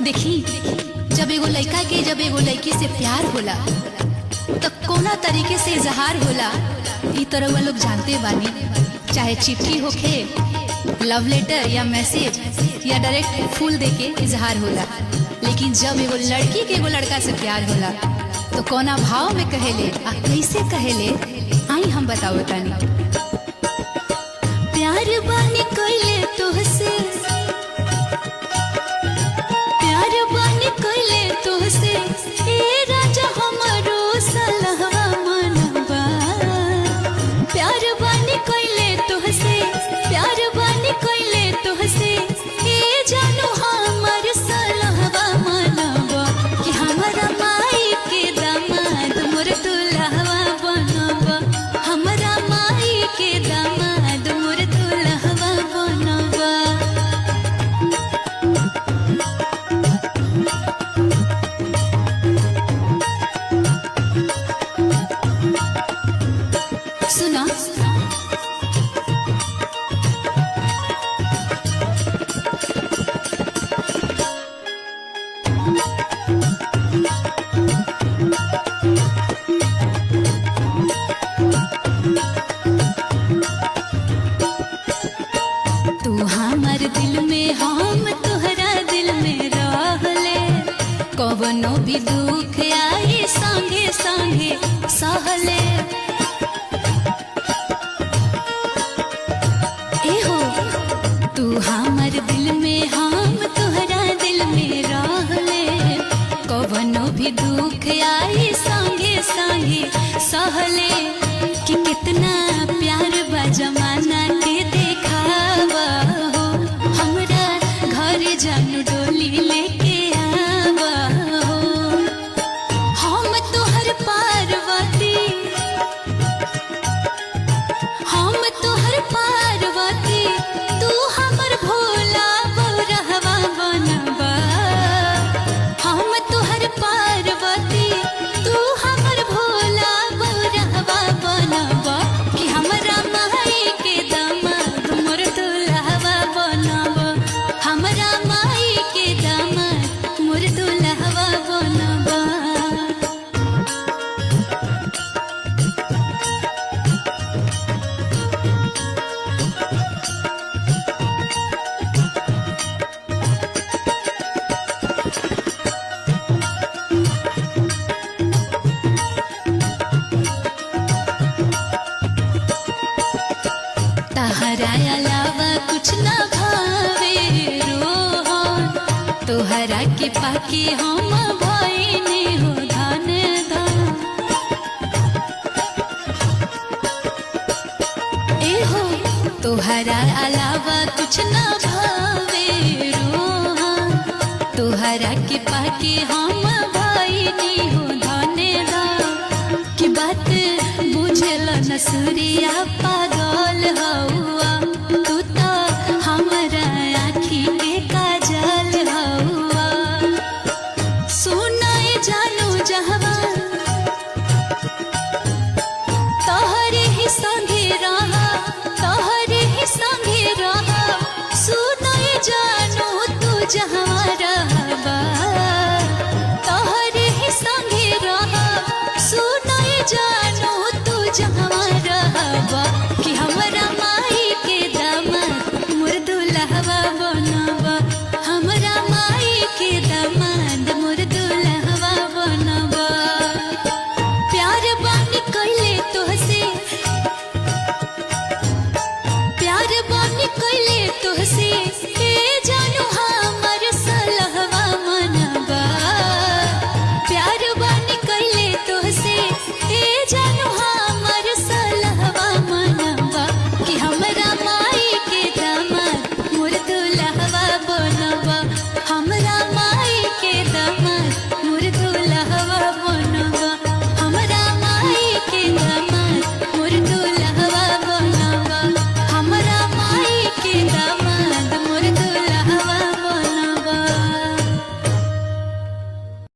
देखी, जब एगो लड़का के जब एगो लड़की से प्यार होला तो कोना तरीके से इजहार होला ई तरह वो लोग जानते बानी। चाहे चिट्ठी होखे, लव लेटर या मैसेज या डायरेक्ट फूल देके इजहार होला। लेकिन जब एगो लड़की के एगो लड़का से प्यार होला तो कोना भाव में कहेले आ कैसे कहेले, आई हम बताओ तानी। प्यार बानी कइले तोहसे, प्यार बानी कइले तोहसे, ए राजा हमरो सलहवा मनवा। प्यार बानी कइले तोहसे, प्यार बानी कइले तोहसे, ए जानू हमर सलहवा मनवा। कि हमरा माई के दामाद मोर दुल्हवा बनवा, हमरा माई के दामाद मोर दुल्हवा बनवा। सुना तू हमर दिल में, हम तोहरा दिल में रहले। कवनो भी दुख आई संगे संगे सहले। ए हो तू हमर दिल में, हम तोहरा दिल में रहले। कवनो भी दुख आई संगे संगे सहले। कि कितना प्यार बा जमाना के देखावा हो, हमरा घर जानू डोली लेके आवा हो। हम तोहर पार्वती, हम तोहर पार्वती, तू हमर भोला बौरहवा बनवा। हम तोहर पार्वती, तू हमर भोला बौरहवा बनवा। कि हमरा माई के दामाद मोर दुल्हवा बनवा, हमरा माई के दामाद मोर दुल्हवा बनवा। तहरा अलावा कुछ न भावे रोहन, तोहरा के पाके हम भइने हो धन धन। ए हो तोहरा अलावा कुछ न भावे रोहन, तोहरा के पाके हम भइने हो धन धन। की बात बुझल न सूर्या पागल हौआ, तू तो हमरा आँखी के काजल हौआ। सुनाए जानू जहवा तोहरे ही संगे रहा, तोहरे ही संगे रहा। सुनाए जानू तू जहाँ